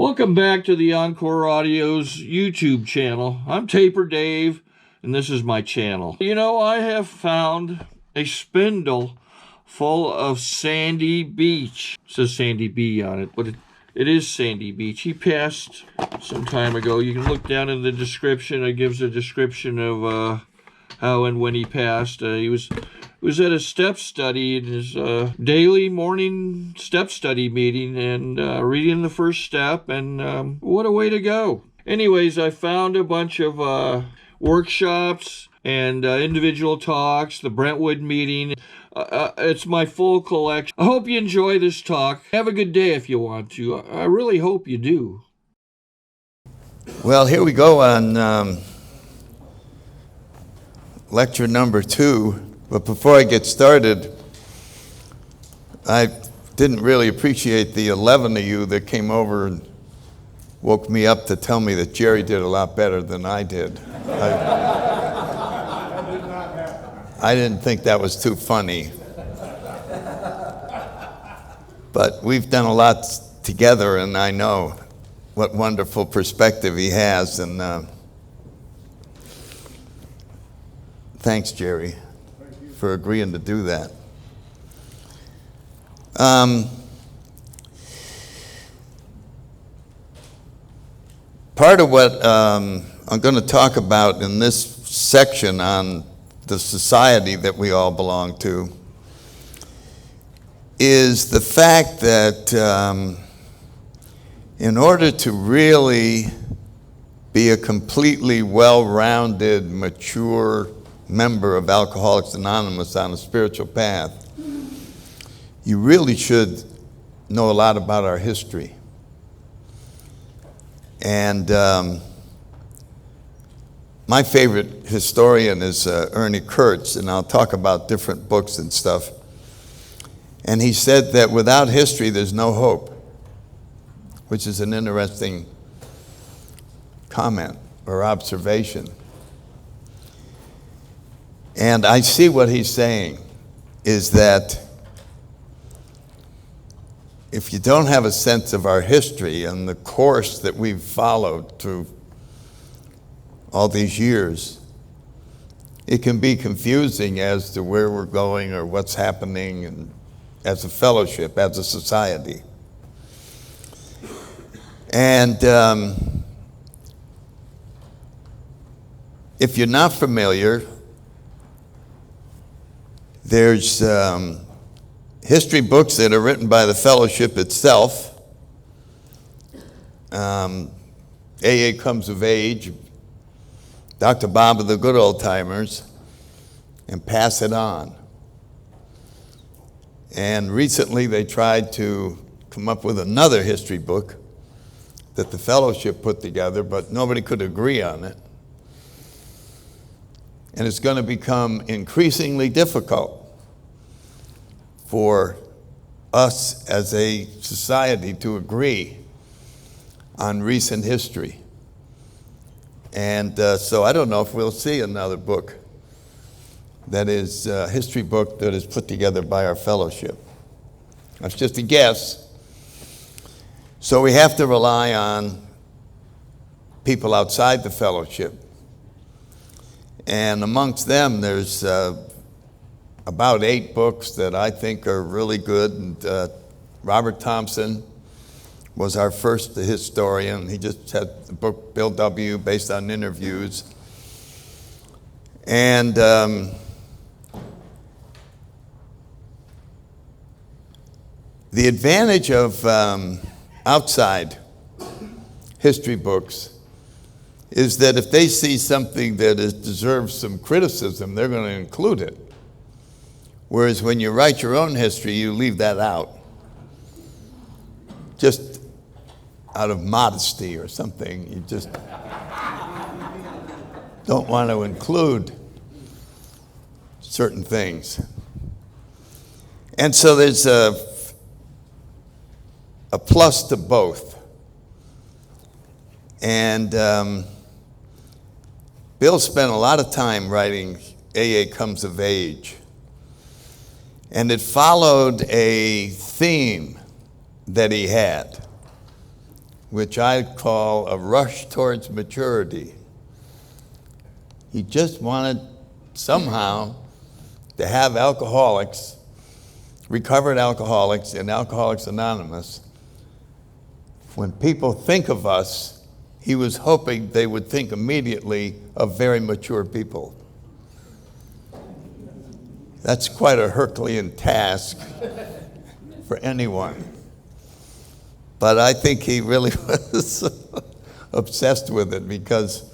Welcome back to the Encore Audio's YouTube channel. I'm Taper Dave, and this is my channel. You know, I have found a spindle full of sandy beach. It says Sandy B on it, but it is Sandy Beach. He passed some time ago. You can look down in the description. It gives a description of how and when he passed. He was at a step study in his daily morning step study meeting and reading the first step, and what a way to go. Anyways, I found a bunch of workshops and individual talks, the Brentwood meeting. It's my full collection. I hope you enjoy this talk. Have a good day if you want to. I really hope you do. Well, here we go on lecture number 2. But before I get started, I didn't really appreciate the 11 of you that came over and woke me up to tell me that Jerry did a lot better than I did. I didn't think that was too funny. But we've done a lot together, and I know what wonderful perspective he has. And thanks, Jerry, for agreeing to do that. Part of what I'm going to talk about in this section on the society that we all belong to is the fact that in order to really be a completely well-rounded, mature member of Alcoholics Anonymous on a spiritual path, you really should know a lot about our history. And my favorite historian is Ernie Kurtz, and I'll talk about different books and stuff. And he said that without history, there's no hope, which is an interesting comment or observation. And I see what he's saying is that if you don't have a sense of our history and the course that we've followed through all these years, it can be confusing as to where we're going or what's happening, and as a fellowship, as a society. And if you're not familiar, there's history books that are written by the fellowship itself. AA Comes of Age, Dr. Bob of the Good Old Timers, and Pass It On. And recently they tried to come up with another history book that the fellowship put together, but nobody could agree on it. And it's going to become increasingly difficult for us as a society to agree on recent history. And so I don't know if we'll see another book that is a history book that is put together by our fellowship. That's just a guess. So we have to rely on people outside the fellowship. And amongst them, there's about 8 books that I think are really good. And Robert Thompson was our first historian. He just had the book Bill W. based on interviews. And the advantage of outside history books is that if they see something that deserves some criticism, they're going to include it. Whereas when you write your own history, you leave that out, just out of modesty or something. You just don't want to include certain things. And so there's a plus to both. And Bill spent a lot of time writing AA Comes of Age. And it followed a theme that he had, which I call a rush towards maturity. He just wanted somehow to have alcoholics, recovered alcoholics in Alcoholics Anonymous. When people think of us, he was hoping they would think immediately of very mature people. That's quite a Herculean task for anyone. But I think he really was obsessed with it, because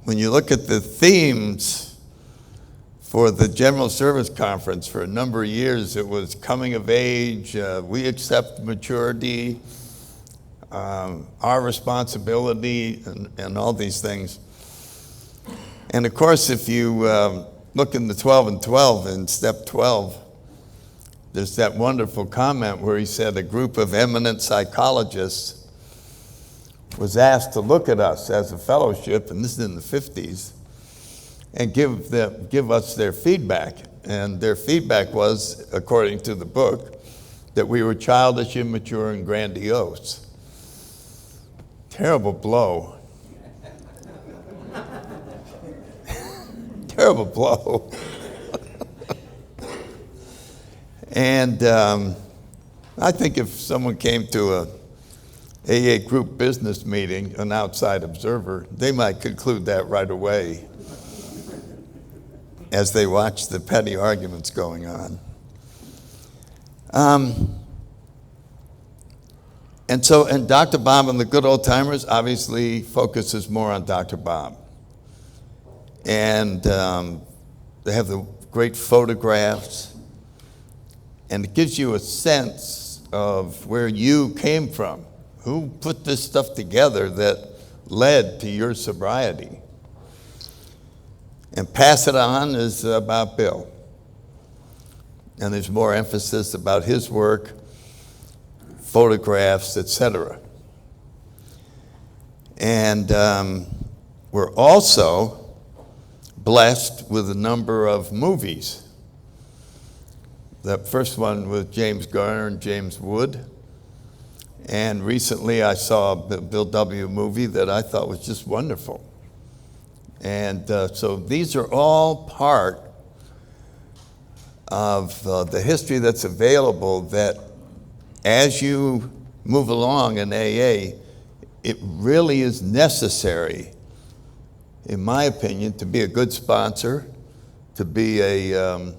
when you look at the themes for the General Service Conference for a number of years, it was coming of age, we accept maturity, our responsibility, and all these things. And of course, if you look in the 12 and 12, in step 12, there's that wonderful comment where he said a group of eminent psychologists was asked to look at us as a fellowship, and this is in the 50s, and give us their feedback. And their feedback was, according to the book, that we were childish, immature, and grandiose. Terrible blow. Terrible blow. And I think if someone came to a AA group business meeting, an outside observer, they might conclude that right away as they watch the petty arguments going on. And Dr. Bob and the Good Old Timers obviously focuses more on Dr. Bob. And they have the great photographs, and it gives you a sense of where you came from. Who put this stuff together that led to your sobriety? And Pass It On is about Bill. And there's more emphasis about his work, photographs, etc. And we're also blessed with a number of movies. The first one with James Garner and James Wood. And recently I saw a Bill W. movie that I thought was just wonderful. And so these are all part of the history that's available, that as you move along in AA, it really is necessary, in my opinion, to be a good sponsor, to be a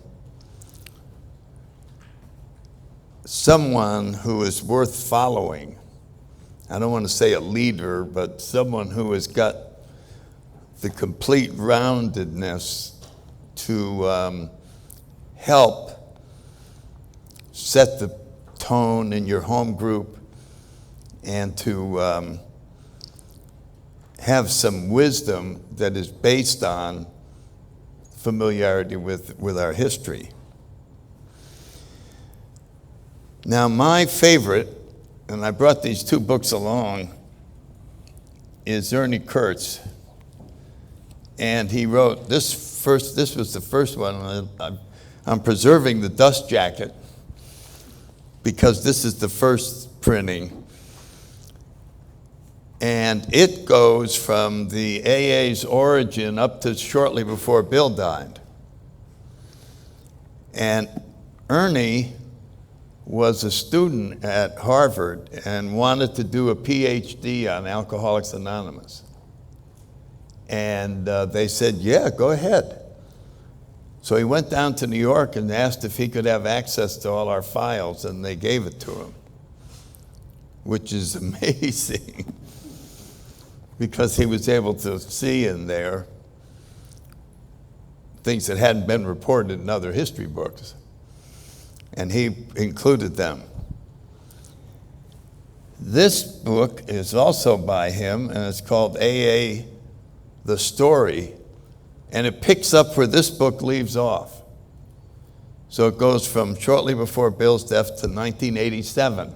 someone who is worth following. I don't want to say a leader, but someone who has got the complete roundedness to help set the tone in your home group, and to have some wisdom that is based on familiarity with our history. Now, my favorite, and I brought these two books along, is Ernie Kurtz. And he wrote this was the first one. I'm preserving the dust jacket because this is the first printing. And it goes from the AA's origin up to shortly before Bill died. And Ernie was a student at Harvard and wanted to do a PhD on Alcoholics Anonymous. And they said, yeah, go ahead. So he went down to New York and asked if he could have access to all our files, and they gave it to him, which is amazing because he was able to see in there things that hadn't been reported in other history books, and he included them. This book is also by him, and it's called AA, The Story, and it picks up where this book leaves off. So it goes from shortly before Bill's death to 1987.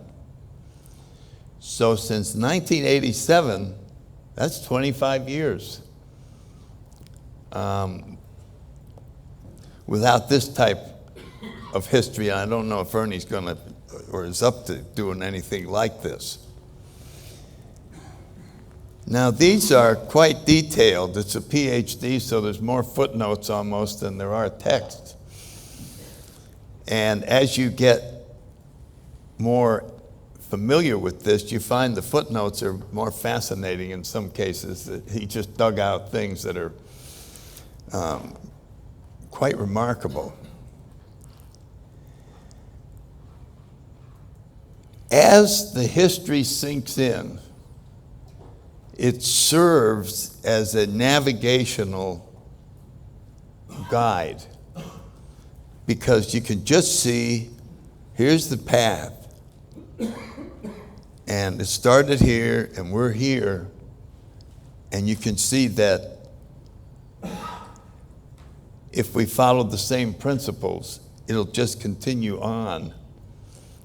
So since 1987, that's 25 years. Without this type of history, I don't know if Ernie's going to, or is up to doing anything like this. Now, these are quite detailed. It's a PhD, so there's more footnotes almost than there are texts. And as you get more familiar with this, you find the footnotes are more fascinating in some cases. That he just dug out things that are quite remarkable. As the history sinks in, it serves as a navigational guide, because you can just see, here's the path. And it started here, and we're here, and you can see that if we follow the same principles, it'll just continue on.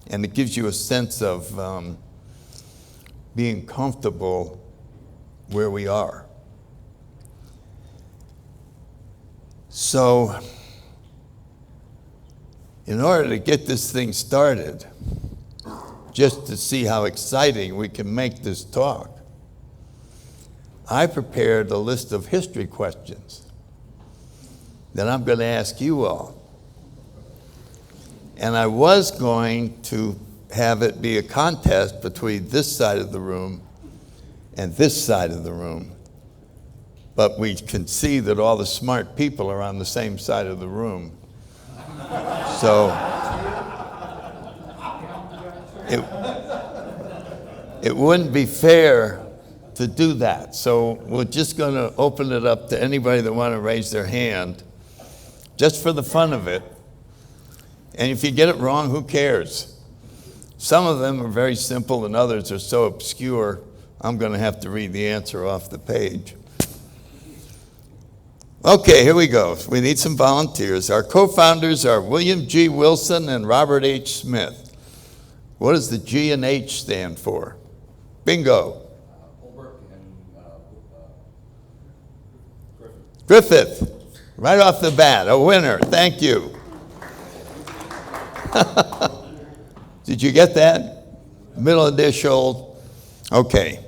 And it gives you a sense of being comfortable where we are. So, in order to get this thing started, just to see how exciting we can make this talk, I prepared a list of history questions that I'm going to ask you all. And I was going to have it be a contest between this side of the room and this side of the room. But we can see that all the smart people are on the same side of the room. So it wouldn't be fair to do that. So we're just going to open it up to anybody that want to raise their hand, just for the fun of it. And if you get it wrong, who cares? Some of them are very simple and others are so obscure, I'm going to have to read the answer off the page. Okay, here we go. We need some volunteers. Our co-founders are William G. Wilson and Robert H. Smith. What does the G and H stand for? Bingo. Griffith. Right off the bat, a winner. Thank you. Did you get that? Middle initial. Okay.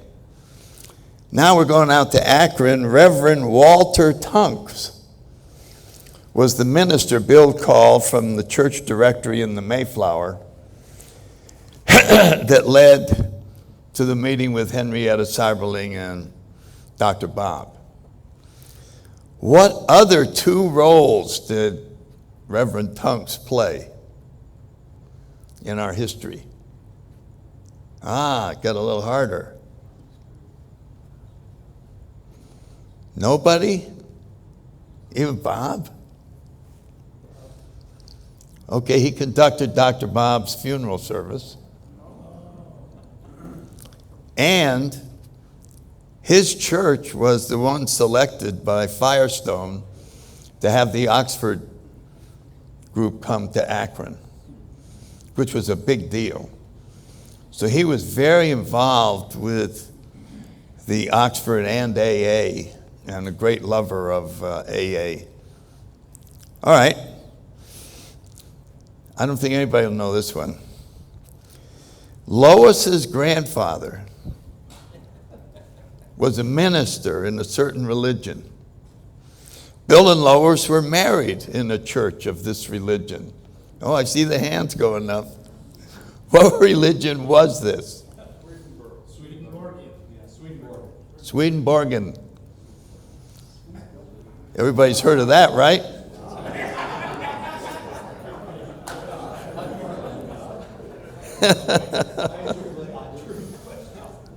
Now we're going out to Akron. Reverend Walter Tunks was the minister Bill called from the church directory in the Mayflower that led to the meeting with Henrietta Seiberling and Dr. Bob. What other two roles did Reverend Tunks play in our history? It got a little harder. Nobody? Even Bob? Okay, he conducted Dr. Bob's funeral service. And his church was the one selected by Firestone to have the Oxford group come to Akron, which was a big deal. So he was very involved with the Oxford and AA, and a great lover of AA. All right. I don't think anybody will know this one. Lois's grandfather was a minister in a certain religion. Bill and Lois were married in a church of this religion. Oh, I see the hands going up. What religion was this? Swedenborgian. Everybody's heard of that, right?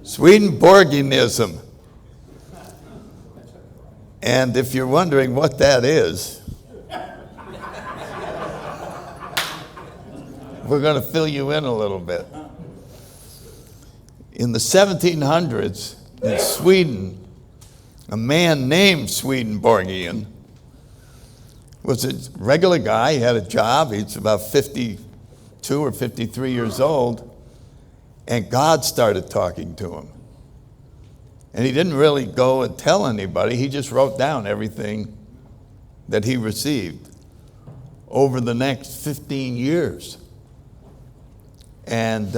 Swedenborgianism. And if you're wondering what that is, we're going to fill you in a little bit. In the 1700s, in Sweden, a man named Swedenborgian was a regular guy. He had a job. He's about 52 or 53 years old. And God started talking to him. And he didn't really go and tell anybody. He just wrote down everything that he received over the next 15 years. And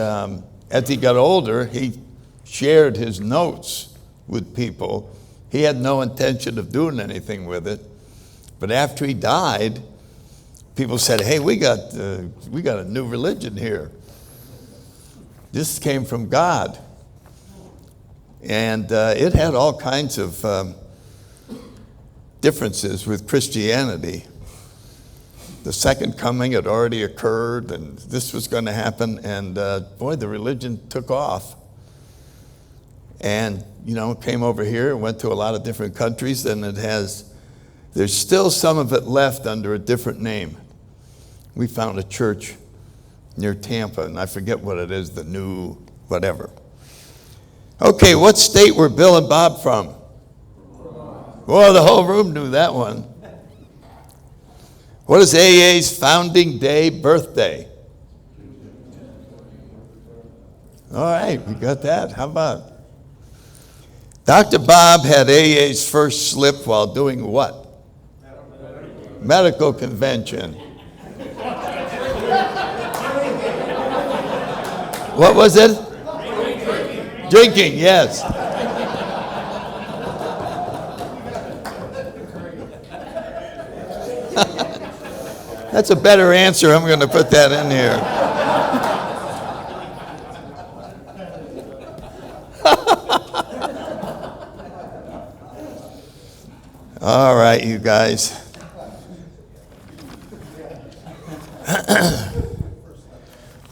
as he got older, he shared his notes with people. He had no intention of doing anything with it. But after he died, people said, hey, we got a new religion here. This came from God. And it had all kinds of differences with Christianity. The second coming had already occurred, and this was going to happen, and boy, the religion took off. And, came over here, went to a lot of different countries, and there's still some of it left under a different name. We found a church near Tampa, and I forget what it is, the new whatever. Okay, what state were Bill and Bob from? Well, the whole room knew that one. What is AA's founding day birthday? All right, we got that. How about? Dr. Bob had AA's first slip while doing what? Medical convention. What was it? Drinking, yes. That's a better answer. I'm going to put that in here. All right, you guys.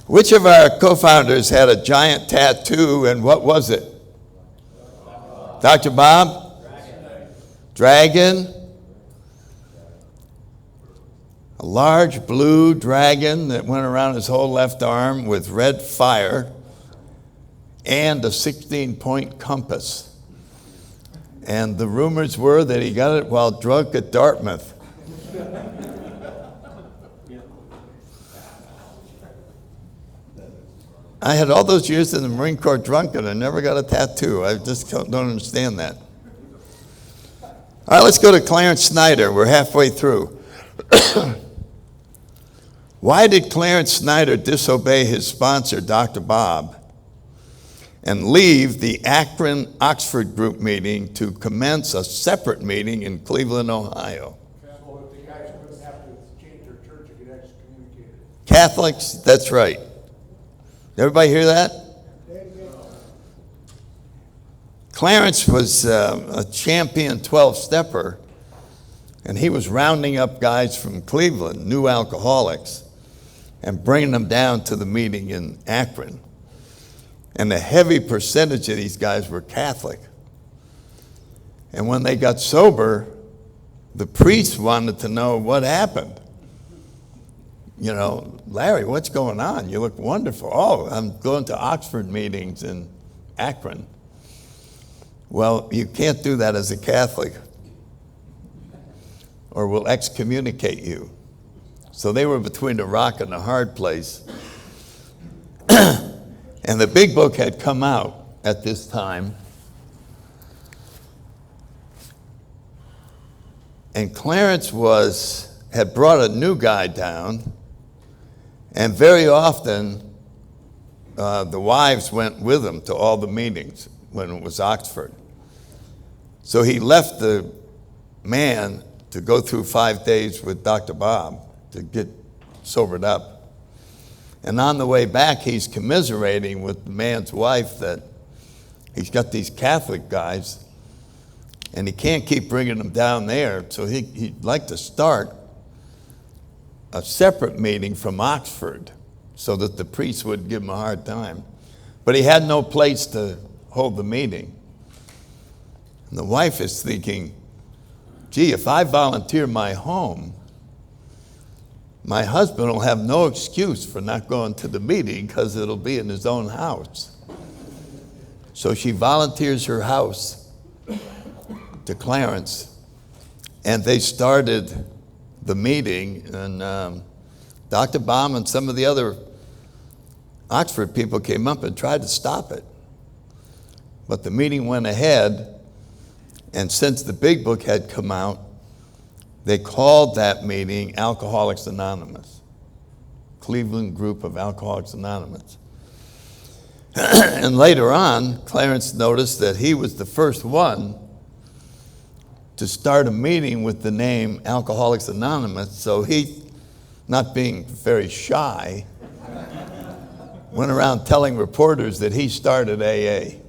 Which of our co-founders had a giant tattoo, and what was it? Dr. Bob? Dragon. A large blue dragon that went around his whole left arm with red fire and a 16-point compass. And the rumors were that he got it while drunk at Dartmouth. I had all those years in the Marine Corps drunk and I never got a tattoo. I just don't understand that. All right, let's go to Clarence Snyder. We're halfway through. Why did Clarence Snyder disobey his sponsor, Dr. Bob, and leave the Akron-Oxford group meeting to commence a separate meeting in Cleveland, Ohio? Well, if the guys wouldn't have to change their church, it could excommunicate it. Catholics, that's right. Everybody hear that? Clarence was a champion 12-stepper, and he was rounding up guys from Cleveland, new alcoholics, and bringing them down to the meeting in Akron. And a heavy percentage of these guys were Catholic. And when they got sober, the priests wanted to know what happened. Larry, what's going on? You look wonderful. Oh, I'm going to Oxford meetings in Akron. Well, you can't do that as a Catholic, or we'll excommunicate you. So they were between a rock and a hard place. And the big book had come out at this time. And Clarence had brought a new guy down, and very often the wives went with him to all the meetings when it was Oxford. So he left the man to go through 5 days with Dr. Bob to get sobered up. And on the way back, he's commiserating with the man's wife that he's got these Catholic guys, and he can't keep bringing them down there. So he'd like to start a separate meeting from Oxford so that the priests wouldn't give him a hard time. But he had no place to hold the meeting. And the wife is thinking, gee, if I volunteer my home, my husband will have no excuse for not going to the meeting because it'll be in his own house. So she volunteers her house to Clarence, and they started the meeting, and Dr. Baum and some of the other Oxford people came up and tried to stop it. But the meeting went ahead, and since the big book had come out, they called that meeting Alcoholics Anonymous, Cleveland group of Alcoholics Anonymous. And later on, Clarence noticed that he was the first one to start a meeting with the name Alcoholics Anonymous, so he, not being very shy, went around telling reporters that he started AA.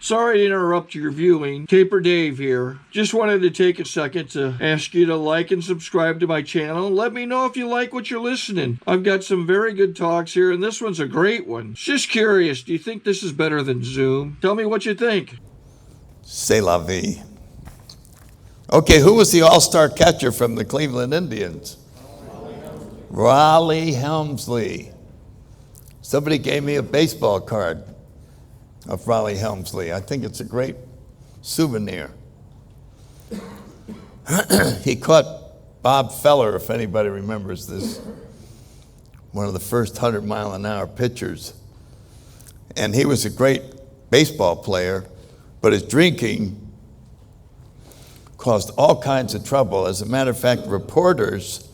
Sorry to interrupt your viewing. Taper Dave here. Just wanted to take a second to ask you to like and subscribe to my channel. Let me know if you like what you're listening. I've got some very good talks here, and this one's a great one. Just curious, do you think this is better than Zoom? Tell me what you think. C'est la vie. Okay, who was the all-star catcher from the Cleveland Indians? Raleigh Helmsley. Somebody gave me a baseball card of Raleigh Helmsley. I think it's a great souvenir. He caught Bob Feller, if anybody remembers this, one of the first 100-mile-an-hour pitchers. And he was a great baseball player, but his drinking caused all kinds of trouble. As a matter of fact, reporters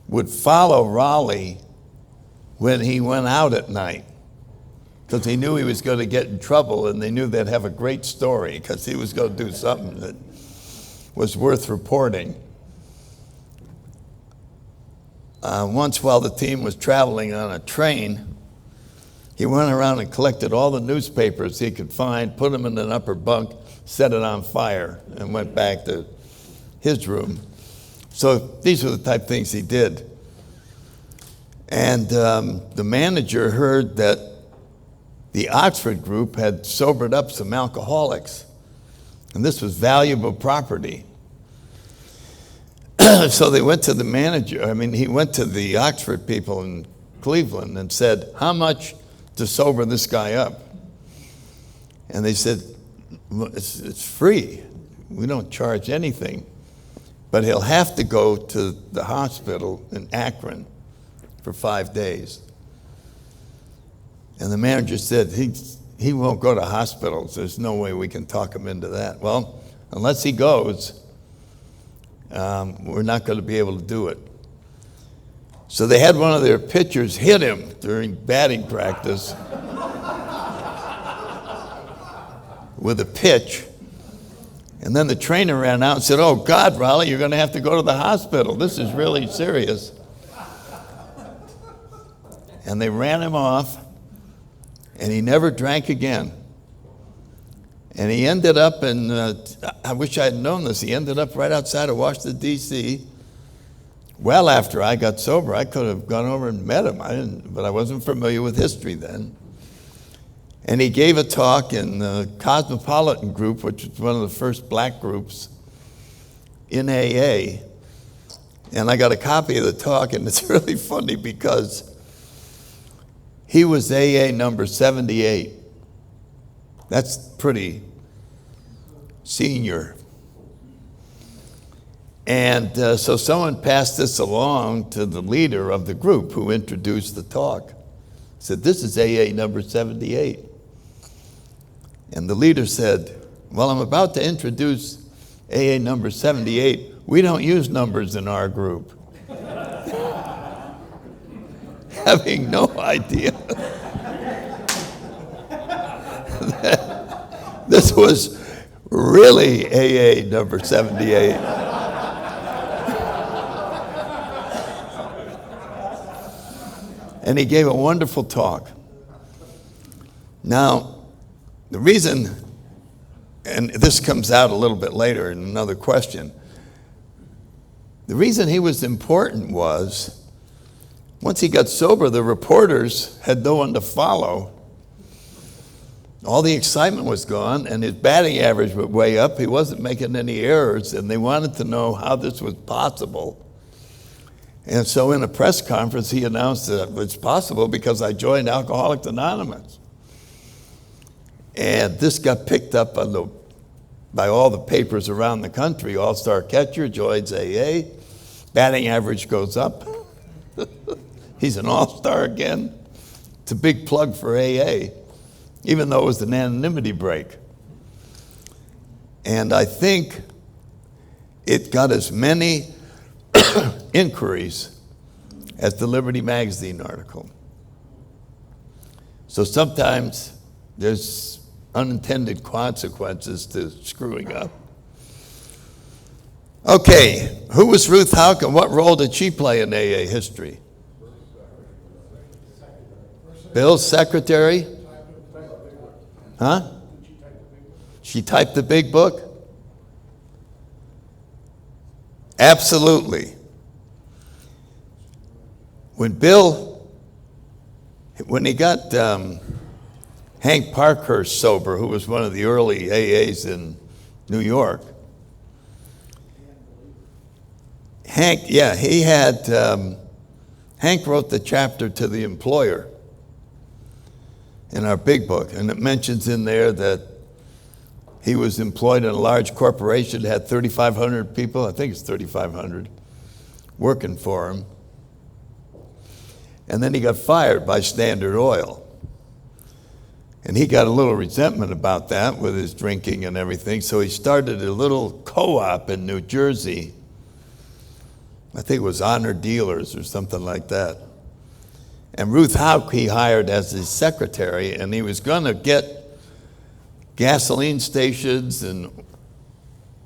would follow Raleigh when he went out at night, because he knew he was going to get in trouble, and they knew they'd have a great story because he was going to do something that was worth reporting. Once, while the team was traveling on a train, he went around and collected all the newspapers he could find, put them in an upper bunk, set it on fire, and went back to his room. So these were the type of things he did. And the manager heard that the Oxford group had sobered up some alcoholics, and this was valuable property. So they went to the manager, he went to the Oxford people in Cleveland and said, how much to sober this guy up? And they said, well, it's free. We don't charge anything. But he'll have to go to the hospital in Akron for 5 days. And the manager said, he won't go to hospitals. There's no way we can talk him into that. Well, unless he goes, we're not going to be able to do it. So they had one of their pitchers hit him during batting practice with a pitch. And then the trainer ran out and said, oh, God, Raleigh, you're going to have to go to the hospital. This is really serious. And they ran him off, and he never drank again. And he ended up in, I wish I had known this, he ended up right outside of Washington, D.C. Well after I got sober. I could have gone over and met him, but I wasn't familiar with history then. And he gave a talk in the Cosmopolitan group, which was one of the first black groups in AA. And I got a copy of the talk, and it's really funny because he was AA number 78. That's pretty senior. And so someone passed this along to the leader of the group who introduced the talk. Said, this is AA number 78. And the leader said, well, I'm about to introduce AA number 78. We don't use numbers in our group. Having no idea that this was really AA number 78. And he gave a wonderful talk. Now, the reason, and this comes out a little bit later in another question, the reason he was important was, once he got sober, the reporters had no one to follow. All the excitement was gone, and his batting average went way up. He wasn't making any errors, and they wanted to know how this was possible. And so in a press conference, he announced that it's possible because I joined Alcoholics Anonymous. And this got picked up by all the papers around the country. All-star catcher joins AA. Batting average goes up. He's an all-star again. It's a big plug for AA, even though it was an anonymity break. And I think it got as many inquiries as the Liberty Magazine article. So sometimes there's unintended consequences to screwing up. Okay, who was Ruth Houck and what role did she play in AA history? Bill's secretary? Huh? She typed the big book? Absolutely. When he got Hank Parkhurst sober, who was one of the early AAs in New York, Hank wrote the chapter to the employer in our big book, and it mentions in there that he was employed in a large corporation that had 3,500 people, I think it's 3,500, working for him. And then he got fired by Standard Oil. And he got a little resentment about that with his drinking and everything, so he started a little co-op in New Jersey. I think it was Honor Dealers or something like that. And Ruth Houck he hired as his secretary, and he was going to get gasoline stations and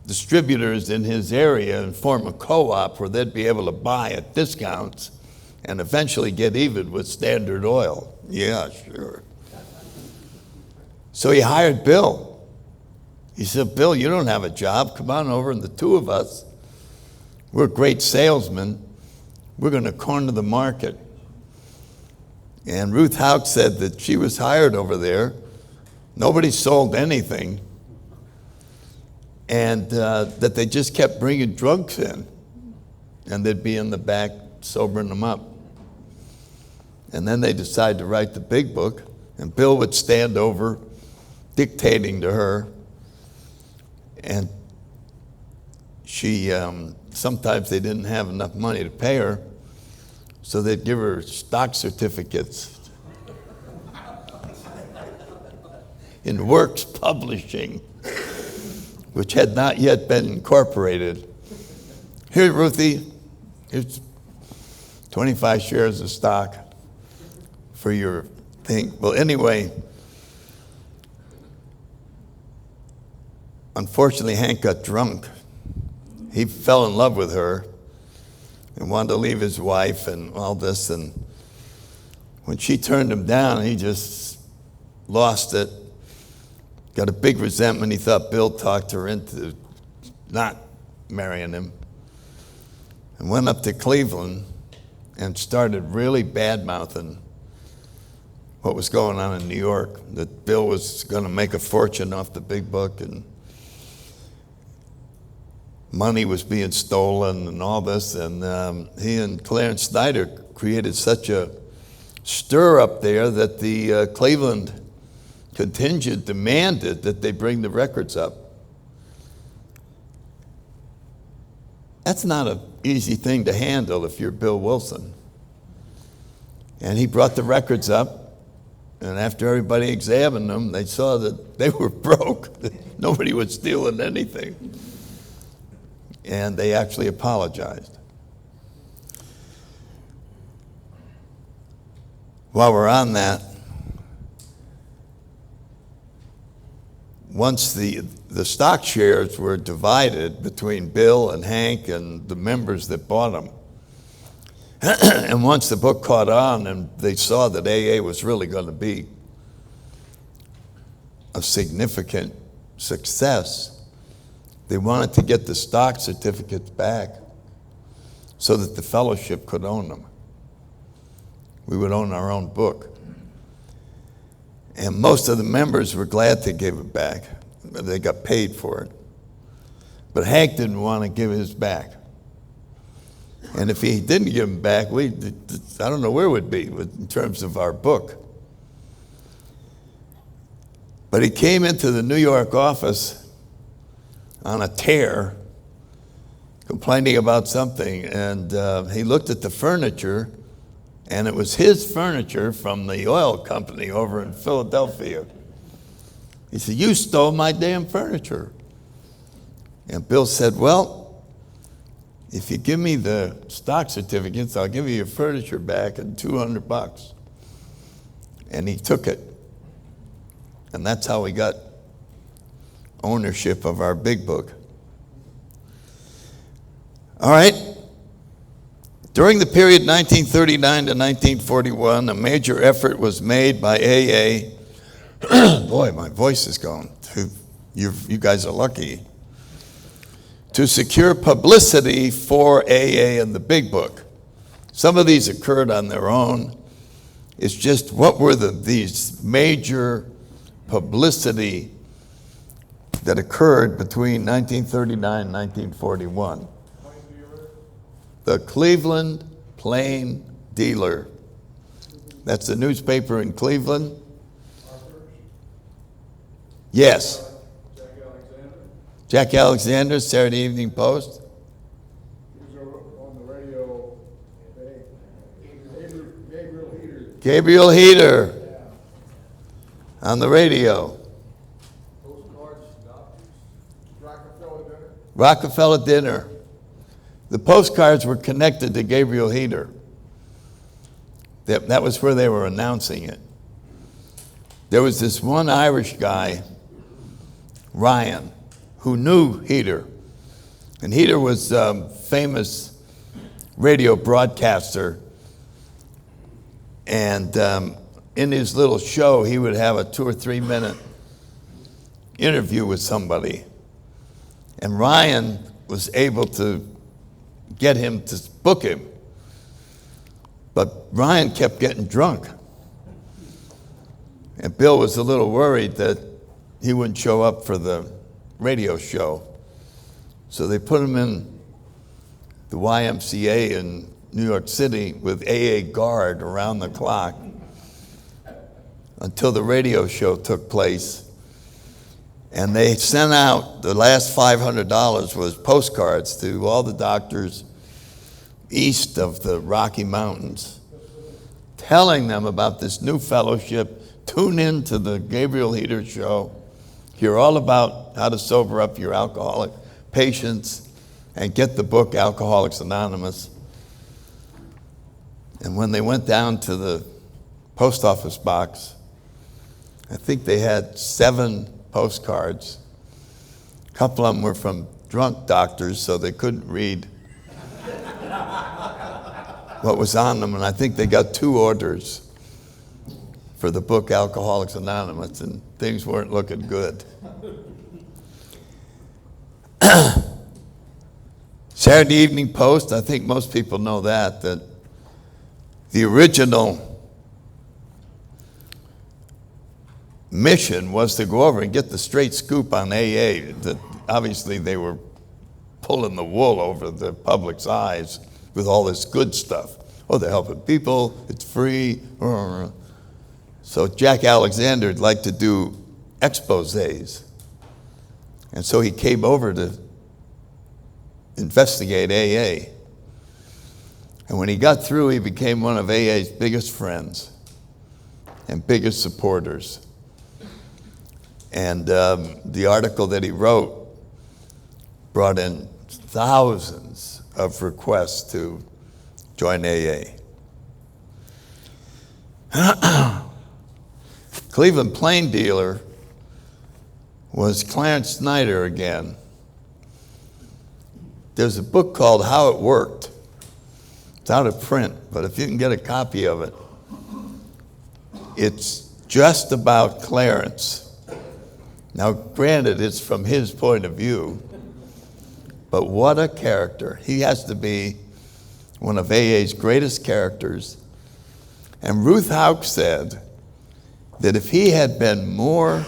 distributors in his area and form a co-op where they'd be able to buy at discounts and eventually get even with Standard Oil. Yeah, sure. So he hired Bill. He said, Bill, you don't have a job. Come on over, and the two of us, we're great salesmen. We're going to corner the market. And Ruth Houck said that she was hired over there. Nobody sold anything. And that they just kept bringing drunks in. And they'd be in the back sobering them up. And then they decided to write the big book. And Bill would stand over dictating to her. And she, sometimes they didn't have enough money to pay her. So they'd give her stock certificates in Works Publishing, which had not yet been incorporated. Here, Ruthie, here's 25 shares of stock for your thing. Well, anyway, unfortunately, Hank got drunk. He fell in love with her and wanted to leave his wife and all this. And when she turned him down, he just lost it. Got a big resentment. He thought Bill talked her into not marrying him. And went up to Cleveland and started really bad-mouthing what was going on in New York, that Bill was going to make a fortune off the big book and money was being stolen and all this. And he and Clarence Snyder created such a stir up there that the Cleveland contingent demanded that they bring the records up. That's not an easy thing to handle if you're Bill Wilson. And he brought the records up, and after everybody examined them, they saw that they were broke. Nobody was stealing anything. And they actually apologized. While we're on that, once the stock shares were divided between Bill and Hank and the members that bought them, and once the book caught on and they saw that AA was really going to be a significant success, they wanted to get the stock certificates back so that the fellowship could own them. We would own our own book. And most of the members were glad to give it back. They got paid for it. But Hank didn't want to give his back. And if he didn't give them back, I don't know where we'd be in terms of our book. But he came into the New York office on a tear, complaining about something, and he looked at the furniture, and it was his furniture from the oil company over in Philadelphia. He said, "You stole my damn furniture." And Bill said, "Well, if you give me the stock certificates, I'll give you your furniture back and $200. And he took it. And that's how we got ownership of our big book. All right. During the period 1939 to 1941, a major effort was made by AA. Boy, my voice is going. You guys are lucky. To secure publicity for AA and the big book. Some of these occurred on their own. It's just what were these major publicity that occurred between 1939 and 1941. The Cleveland Plain Dealer. That's the newspaper in Cleveland. Yes. Jack Alexander, Saturday Evening Post. He was on the radio today. Gabriel Heater. Gabriel Heater. On the radio. Postcards, doctors. Rockefeller Dinner. Rockefeller Dinner. The postcards were connected to Gabriel Heater. That was where they were announcing it. There was this one Irish guy, Ryan, who knew Heater. And Heater was a famous radio broadcaster. And in his little show, he would have a 2 or 3 minute interview with somebody. And Ryan was able to get him to book him. But Ryan kept getting drunk. And Bill was a little worried that he wouldn't show up for the radio show. So they put him in the YMCA in New York City with AA guard around the clock until the radio show took place. And they sent out, the last $500 was postcards to all the doctors east of the Rocky Mountains, telling them about this new fellowship. Tune in to the Gabriel Heater show. Hear all about how to sober up your alcoholic patients and get the book Alcoholics Anonymous. And when they went down to the post office box, I think they had 7 postcards. A couple of them were from drunk doctors, so they couldn't read what was on them. And I think they got 2 orders for the book Alcoholics Anonymous, and things weren't looking good. Saturday Evening Post, I think most people know that the original mission was to go over and get the straight scoop on AA. That obviously they were pulling the wool over the public's eyes with all this good stuff. Oh, they're helping people, it's free. So Jack Alexander would like to do exposés. And so he came over to investigate AA. And when he got through, he became one of AA's biggest friends and biggest supporters. And the article that he wrote brought in thousands of requests to join AA. Cleveland Plain Dealer was Clarence Snyder again. There's a book called How It Worked. It's out of print, but if you can get a copy of it, it's just about Clarence. Now, granted, it's from his point of view, but what a character. He has to be one of AA's greatest characters. And Ruth Houck said that if he had been more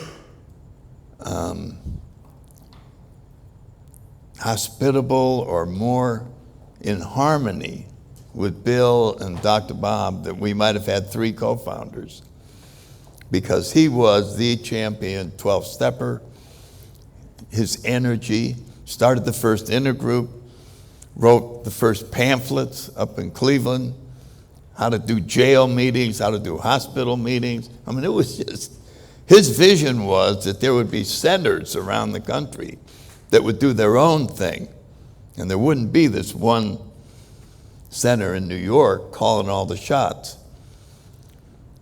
hospitable or more in harmony with Bill and Dr. Bob, that we might have had 3 co-founders, because he was the champion 12-stepper. His energy, started the first intergroup, wrote the first pamphlets up in Cleveland, how to do jail meetings, how to do hospital meetings. I mean, it was just, his vision was that there would be centers around the country that would do their own thing And there wouldn't be this one center in New York calling all the shots.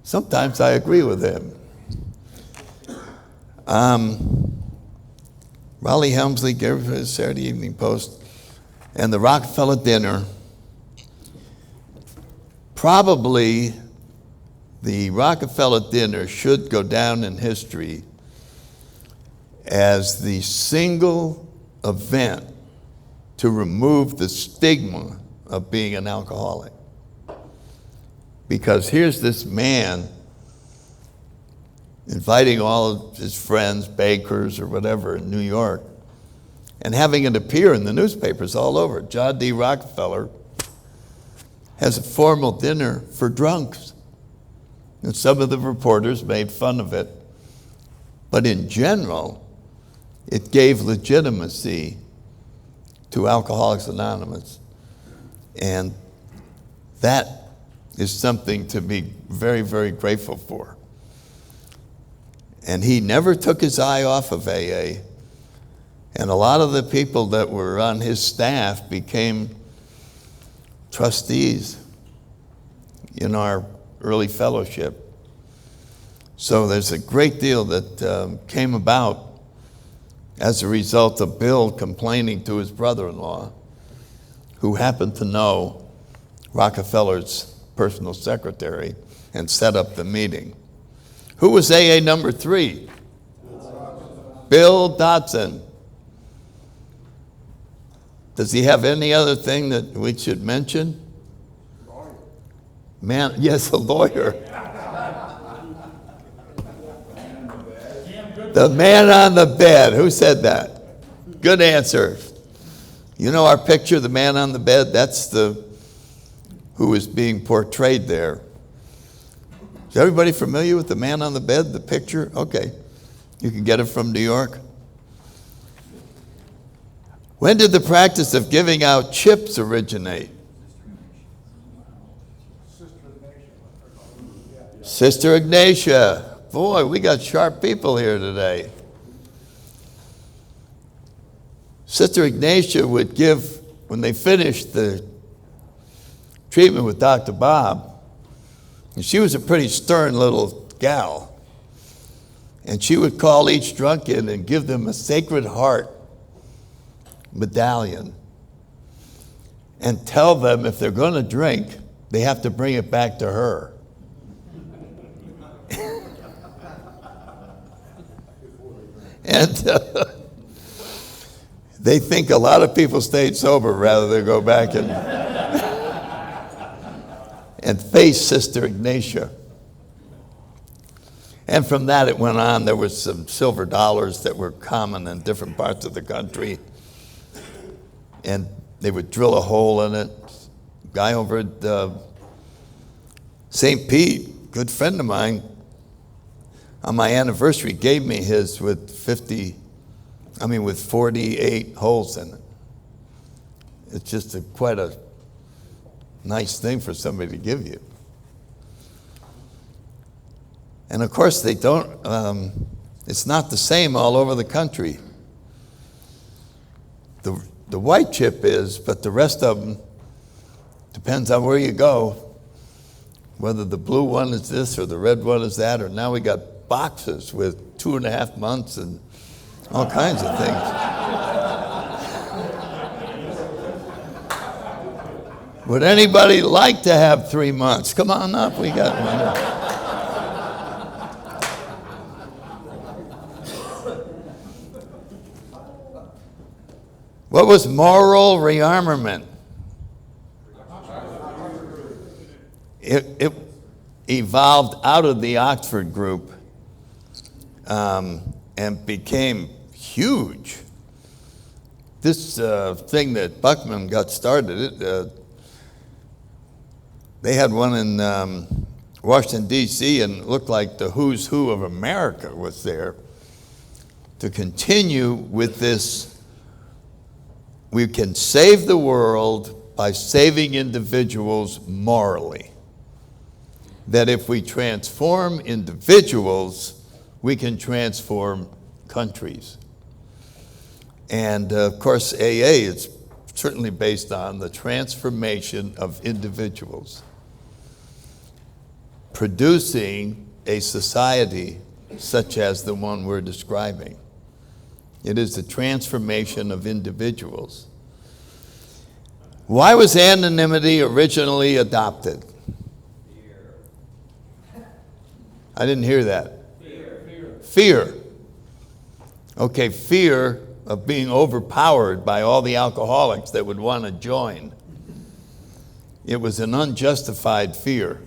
Sometimes I agree with him. Raleigh Helmsley gave the Saturday Evening Post, and the Rockefeller dinner. Probably the Rockefeller dinner should go down in history as the single event to remove the stigma of being an alcoholic. Because here's this man inviting all of his friends, bakers or whatever in New York, and having it appear in the newspapers all over. John D. Rockefeller has a formal dinner for drunks. And some of the reporters made fun of it. But in general, it gave legitimacy to Alcoholics Anonymous. And that is something to be very, very grateful for. And he never took his eye off of AA. And a lot of the people that were on his staff became trustees in our early fellowship. So there's a great deal that came about as a result of Bill complaining to his brother-in-law, who happened to know Rockefeller's personal secretary and set up the meeting. Who was AA number 3? Bill Dodson. Does he have any other thing that we should mention? Man, yes, a lawyer. The man on the bed. Who said that? Good answer. You know our picture, the man on the bed? That's who is being portrayed there. Is everybody familiar with the man on the bed, the picture? Okay. You can get it from New York. When did the practice of giving out chips originate? Sister Ignatia. Boy, we got sharp people here today. Sister Ignatia would give, when they finished the treatment with Dr. Bob, and she was a pretty stern little gal, and she would call each drunk in and give them a Sacred Heart medallion and tell them if they're going to drink, they have to bring it back to her. And they think a lot of people stayed sober rather than go back and face Sister Ignatia. And from that it went on. There was some silver dollars that were common in different parts of the country. And they would drill a hole in it. A guy over at St. Pete, good friend of mine, on my anniversary gave me his with 48 holes in it. It's just quite a nice thing for somebody to give you. And of course they don't, it's not the same all over the country. The white chip is, but the rest of them depends on where you go. Whether the blue one is this or the red one is that, or now we got boxes with 2.5 months and all kinds of things. Would anybody like to have 3 months? Come on up, we got one. What was moral rearmament? It evolved out of the Oxford group and became huge. This thing that Buckman got started, they had one in Washington, D.C., and it looked like the who's who of America was there to continue with this. We can save the world by saving individuals morally. That if we transform individuals, we can transform countries. And of course, AA is certainly based on the transformation of individuals, producing a society such as the one we're describing. It is the transformation of individuals. Why was anonymity originally adopted? I didn't hear that. Fear. Okay, fear of being overpowered by all the alcoholics that would want to join. It was an unjustified fear.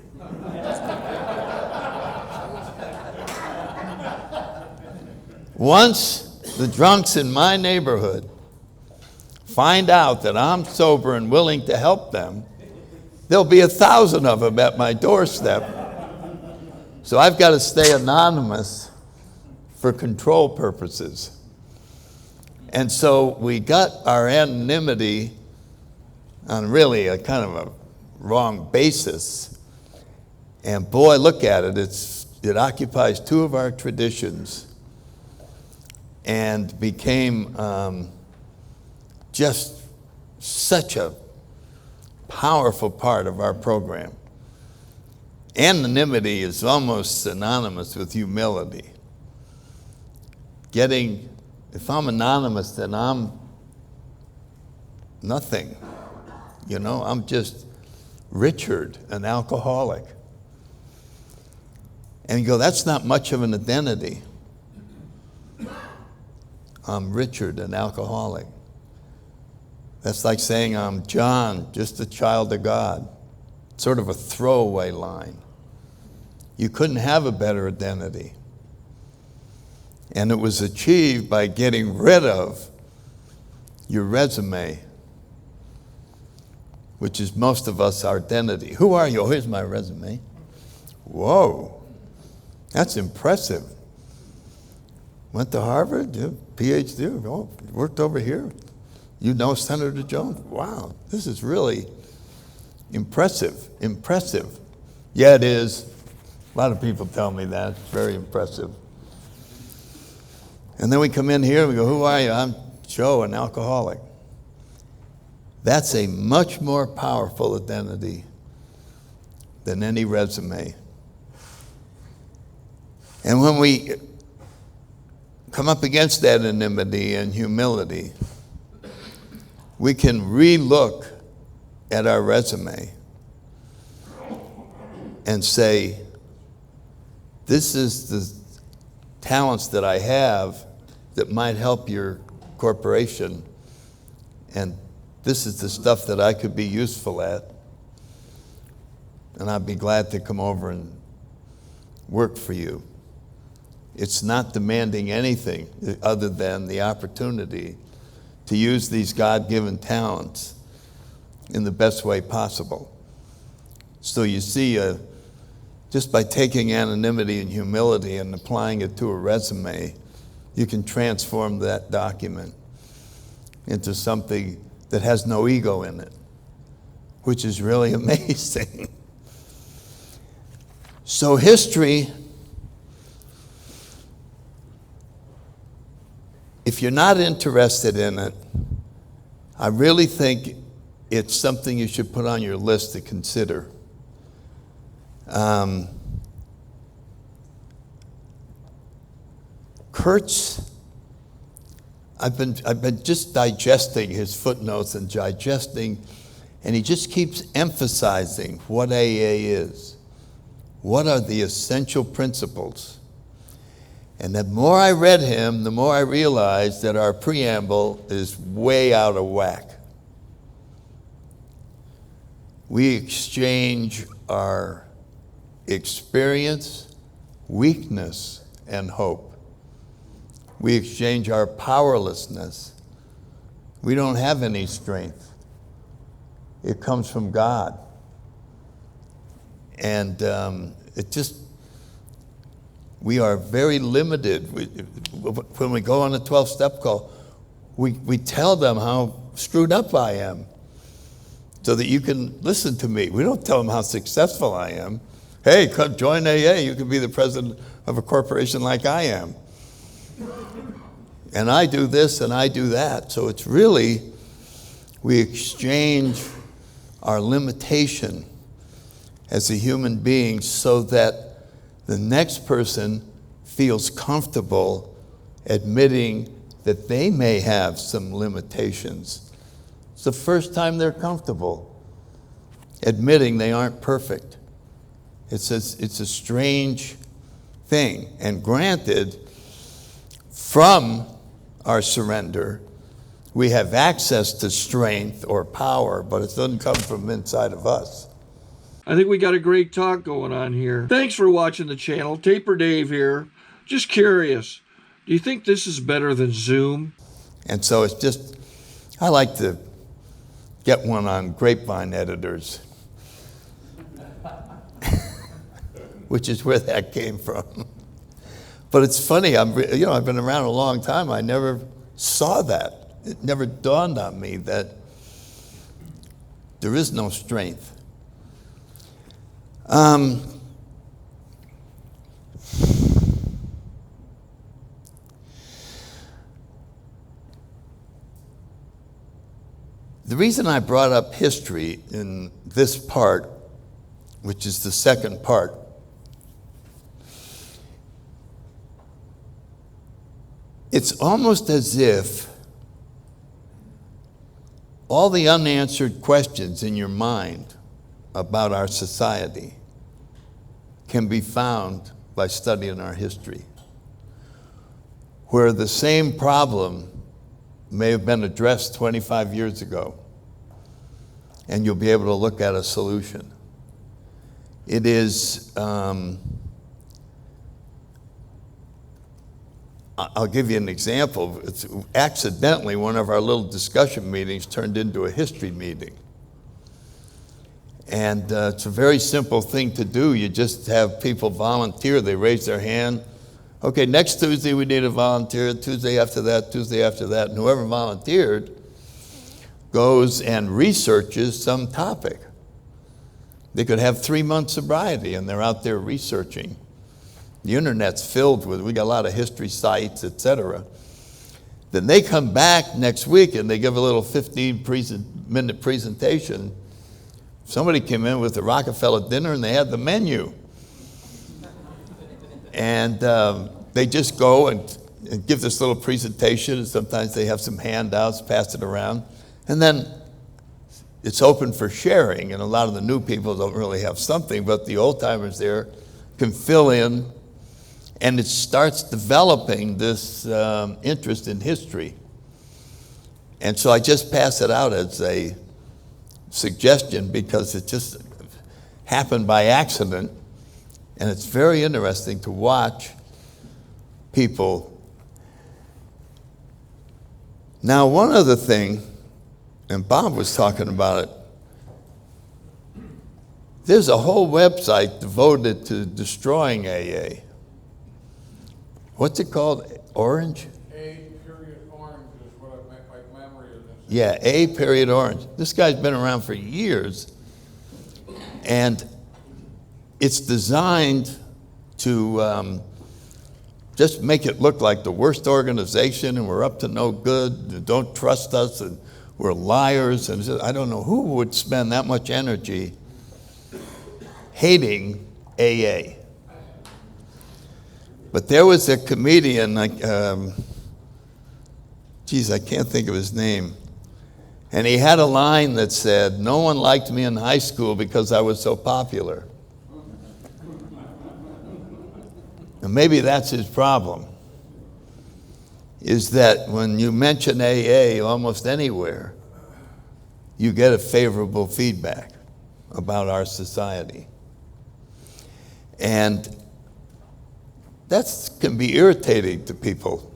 Once the drunks in my neighborhood find out that I'm sober and willing to help them, there'll be 1,000 of them at my doorstep. So I've got to stay anonymous for control purposes. And so we got our anonymity on really a kind of a wrong basis. And boy, look at it. It occupies two of our traditions and became just such a powerful part of our program. Anonymity is almost synonymous with humility. If I'm anonymous, then I'm nothing. You know, I'm just Richard, an alcoholic. And you go, that's not much of an identity. I'm Richard, an alcoholic. That's like saying I'm John, just a child of God. Sort of a throwaway line. You couldn't have a better identity. And it was achieved by getting rid of your resume, which is most of us our identity. Who are you? Oh, here's my resume. Whoa, that's impressive. Went to Harvard, PhD, oh, worked over here. You know Senator Jones? Wow, this is really impressive. Yeah, it is. A lot of people tell me that. It's very impressive. And then we come in here and we go, who are you? I'm Joe, an alcoholic. That's a much more powerful identity than any resume. And when we come up against that anonymity and humility, we can re-look at our resume and say, this is the talents that I have that might help your corporation, and this is the stuff that I could be useful at, and I'd be glad to come over and work for you. It's not demanding anything other than the opportunity to use these God-given talents in the best way possible. So you see, just by taking anonymity and humility and applying it to a resume, you can transform that document into something that has no ego in it, which is really amazing. So history, if you're not interested in it, I really think it's something you should put on your list to consider. Kurtz, I've been just digesting his footnotes and and he just keeps emphasizing what AA is. What are the essential principles? And the more I read him, the more I realized that our preamble is way out of whack. We exchange our experience, weakness, and hope. We exchange our powerlessness. We don't have any strength. It comes from God. And we are very limited. When we go on a 12-step call, we tell them how screwed up I am so that you can listen to me. We don't tell them how successful I am. Hey, come join AA. You can be the president of a corporation like I am. And I do this and I do that. So it's really, We exchange our limitation as a human being so that the next person feels comfortable admitting that they may have some limitations. It's the first time they're comfortable admitting they aren't perfect. It's a strange thing. And granted, from our surrender, we have access to strength or power, but it doesn't come from inside of us. I think we got a great talk going on here. Thanks for watching the channel. Taper Dave here. Just curious, do you think this is better than Zoom? And so it's just, I like to get one on grapevine editors, which is where that came from. But it's funny, I've been around a long time. I never saw that. It never dawned on me that there is no strength. The reason I brought up history in this part, which is the second part, it's almost as if all the unanswered questions in your mind about our society can be found by studying our history, where the same problem may have been addressed 25 years ago, and you'll be able to look at a solution. It is, I'll give you an example. It's accidentally, one of our little discussion meetings turned into a history meeting. And it's a very simple thing to do. You just have people volunteer. They raise their hand. Okay, next Tuesday we need a volunteer. Tuesday after that, Tuesday after that. And whoever volunteered goes and researches some topic. They could have 3 months sobriety, and they're out there researching. The internet's filled with, we got a lot of history sites, etc. Then they come back next week and they give a little 15-minute presentation. Somebody came in with the Rockefeller dinner and they had the menu. And they just go and give this little presentation, and sometimes they have some handouts, pass it around. And then it's open for sharing, and a lot of the new people don't really have something, but the old timers there can fill in. And it starts developing this interest in history. And so I just pass it out as a suggestion because it just happened by accident. And it's very interesting to watch people. Now, one other thing, and Bob was talking about it, there's a whole website devoted to destroying AA. What's it called? Orange? A.Orange is what my memory is. Yeah, A.Orange. This guy's been around for years. And it's designed to just make it look like the worst organization and we're up to no good, and don't trust us, and we're liars. And I don't know who would spend that much energy hating AA. But there was a comedian, I can't think of his name. And he had a line that said, "No one liked me in high school because I was so popular." And maybe that's his problem, is that when you mention AA almost anywhere, you get a favorable feedback about our society. And that can be irritating to people.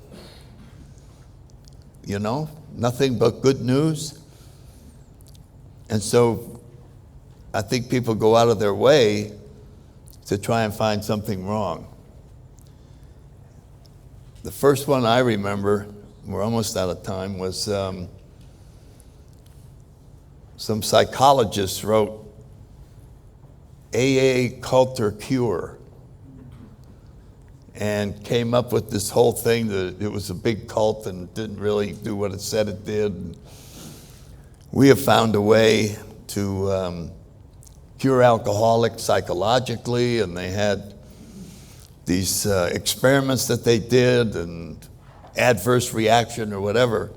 You know, nothing but good news. And so I think people go out of their way to try and find something wrong. The first one I remember, we're almost out of time, was some psychologist wrote AA Cult or Cure, and came up with this whole thing that it was a big cult and didn't really do what it said it did. We have found a way to cure alcoholics psychologically, and they had these experiments that they did and adverse reaction or whatever.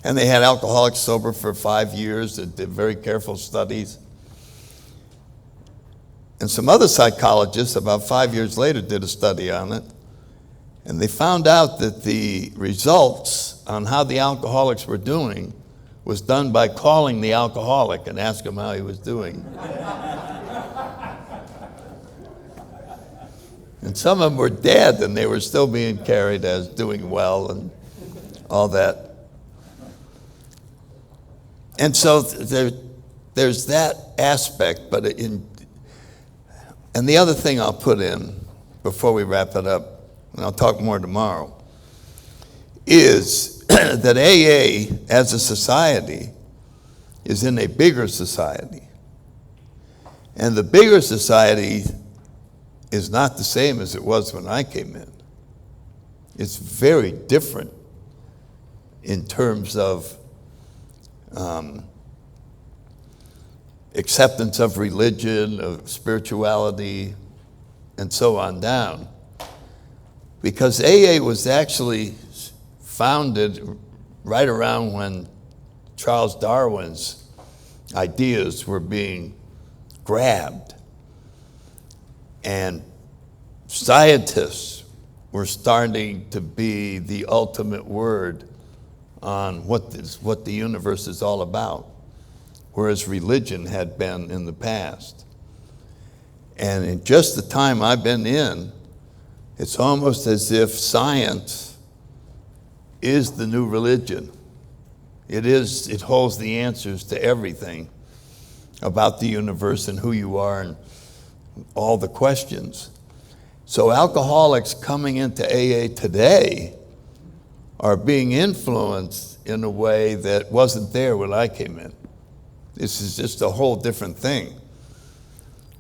And they had alcoholics sober for 5 years and did very careful studies. And some other psychologists about 5 years later did a study on it. And they found out that the results on how the alcoholics were doing was done by calling the alcoholic and asking him how he was doing. And some of them were dead, and they were still being carried as doing well and all that. And so there's that aspect, but and the other thing I'll put in before we wrap it up, and I'll talk more tomorrow, is that AA as a society is in a bigger society. And the bigger society is not the same as it was when I came in. It's very different in terms of acceptance of religion, of spirituality, and so on down. Because AA was actually founded right around when Charles Darwin's ideas were being grabbed. And scientists were starting to be the ultimate word on what the universe is all about, whereas religion had been in the past. And in just the time I've been in, it's almost as if science is the new religion. It holds the answers to everything about the universe and who you are and all the questions. So alcoholics coming into AA today are being influenced in a way that wasn't there when I came in. This is just a whole different thing.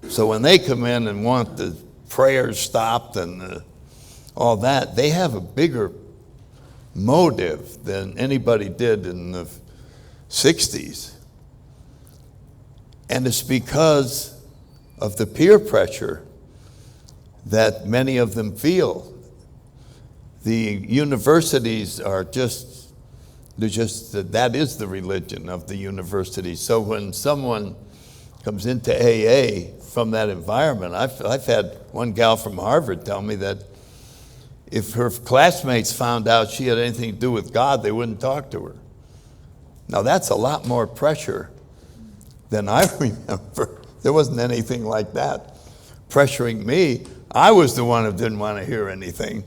So when they come in and want the prayers stopped and all that, they have a bigger motive than anybody did in the 60s. And it's because of the peer pressure that many of them feel. The universities are that is the religion of the university. So when someone comes into AA from that environment, I've had one gal from Harvard tell me that if her classmates found out she had anything to do with God, they wouldn't talk to her. Now that's a lot more pressure than I remember. There wasn't anything like that pressuring me. I was the one who didn't want to hear anything.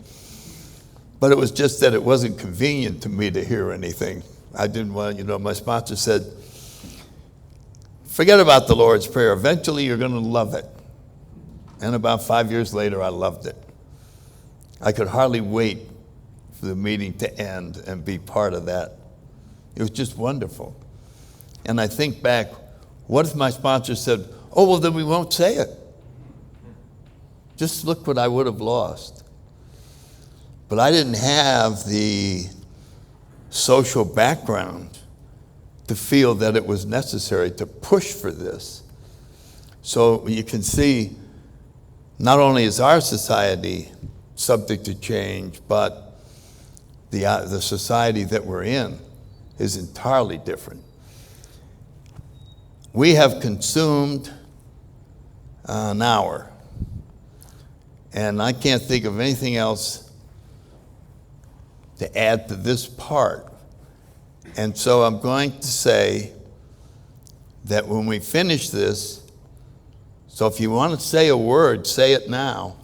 But it was just that it wasn't convenient to me to hear anything. I didn't want, my sponsor said, forget about the Lord's Prayer. Eventually you're going to love it. And about 5 years later, I loved it. I could hardly wait for the meeting to end and be part of that. It was just wonderful. And I think back, what if my sponsor said, oh, well, then we won't say it. Just look what I would have lost. But I didn't have the social background to feel that it was necessary to push for this. So you can see, not only is our society subject to change, but the society that we're in is entirely different. We have consumed an hour, and I can't think of anything else to add to this part. And so I'm going to say that when we finish this, so if you want to say a word, say it now.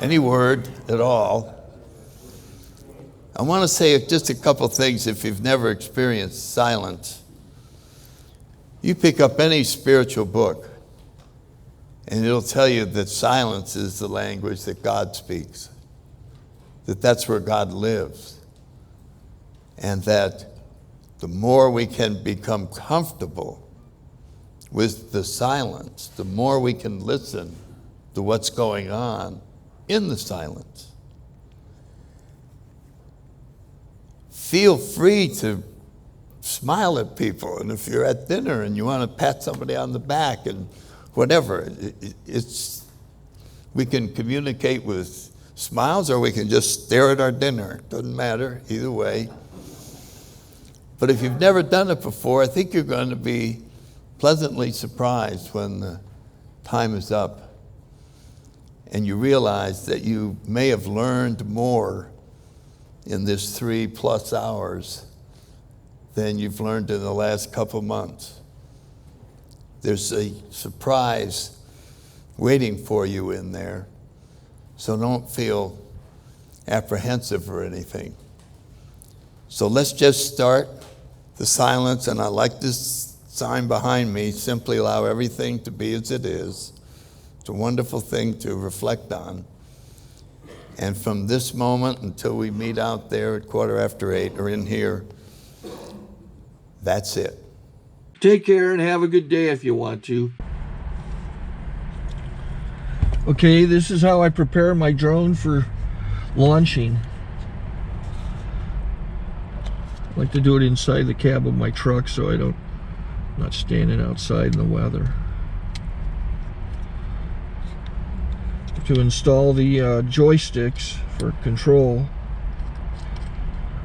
Any word at all. I want to say just a couple things if you've never experienced silence. You pick up any spiritual book, and it'll tell you that silence is the language that God speaks, that that's where God lives, and that the more we can become comfortable with the silence, the more we can listen to what's going on in the silence. feel free to smile at people. And if you're at dinner and you want to pat somebody on the back and whatever, we can communicate with smiles, or we can just stare at our dinner. Doesn't matter, either way. But if you've never done it before, I think you're going to be pleasantly surprised when the time is up and you realize that you may have learned more in this 3+ hours than you've learned in the last couple months. There's a surprise waiting for you in there, so don't feel apprehensive or anything. So let's just start the silence, and I like this sign behind me, simply allow everything to be as it is. It's a wonderful thing to reflect on. And from this moment until we meet out there at 8:15 or in here, that's it. Take care and have a good day if you want to. Okay, this is how I prepare my drone for launching. I like to do it inside the cab of my truck so I'm not standing outside in the weather. To install the joysticks for control,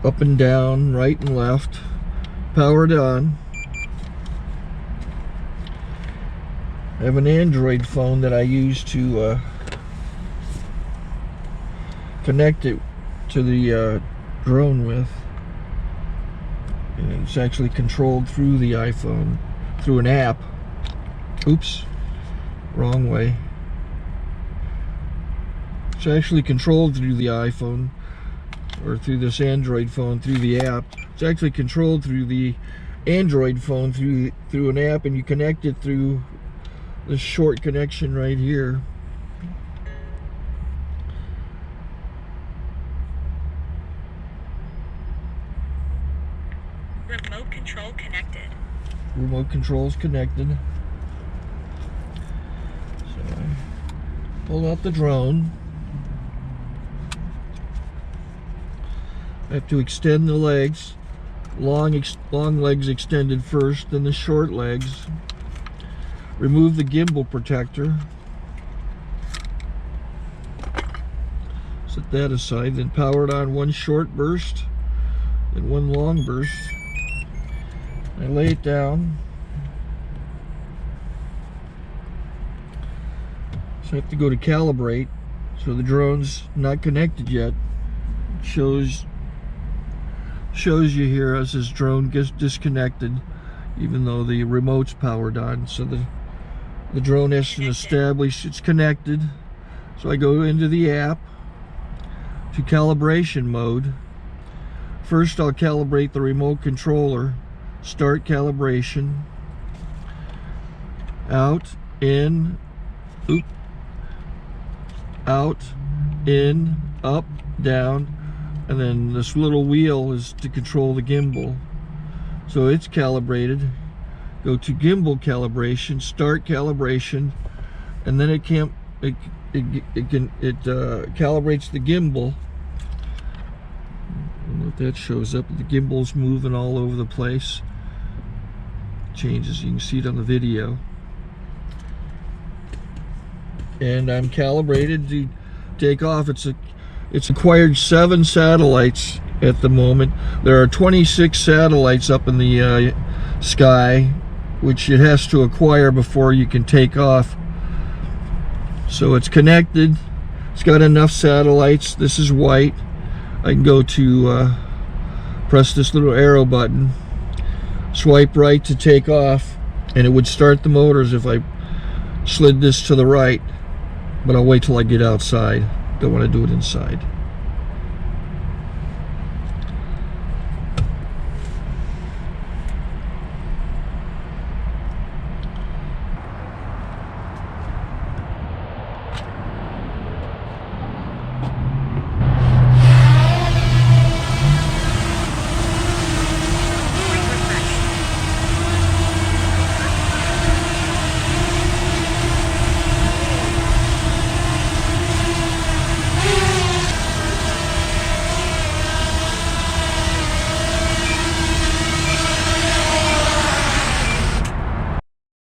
up and down, right and left, powered on. I have an Android phone that I use to connect it to the drone with. And it's actually controlled through the iPhone, through an app. Oops, wrong way. It's actually controlled through the iPhone, or through this Android phone, through the app. It's actually controlled through the Android phone, through an app, and you connect it through this short connection right here. Remote control connected. Remote control's connected. So I pull out the drone. I have to extend the legs. Long legs extended first, then the short legs. Remove the gimbal protector. Set that aside, then power it on one short burst, then one long burst. I lay it down. So I have to go to calibrate. So the drone's not connected yet. It shows you here as this drone gets disconnected, even though the remote's powered on. So the drone has to establish it's connected. So I go into the app to calibration mode. First I'll calibrate the remote controller. Start calibration. Out, in, oop, out, in, up, down, and then this little wheel is to control the gimbal. So it's calibrated. Go to gimbal calibration, start calibration, and then it calibrates the gimbal. I don't know if that shows up. The gimbal's moving all over the place. Changes, you can see it on the video. And I'm calibrated to take off. It's acquired 7 satellites at the moment. There are 26 satellites up in the sky, which it has to acquire before you can take off. So it's connected. It's got enough satellites. This is white. I can go to press this little arrow button, swipe right to take off, and it would start the motors if I slid this to the right. But I'll wait till I get outside. Don't want to do it inside.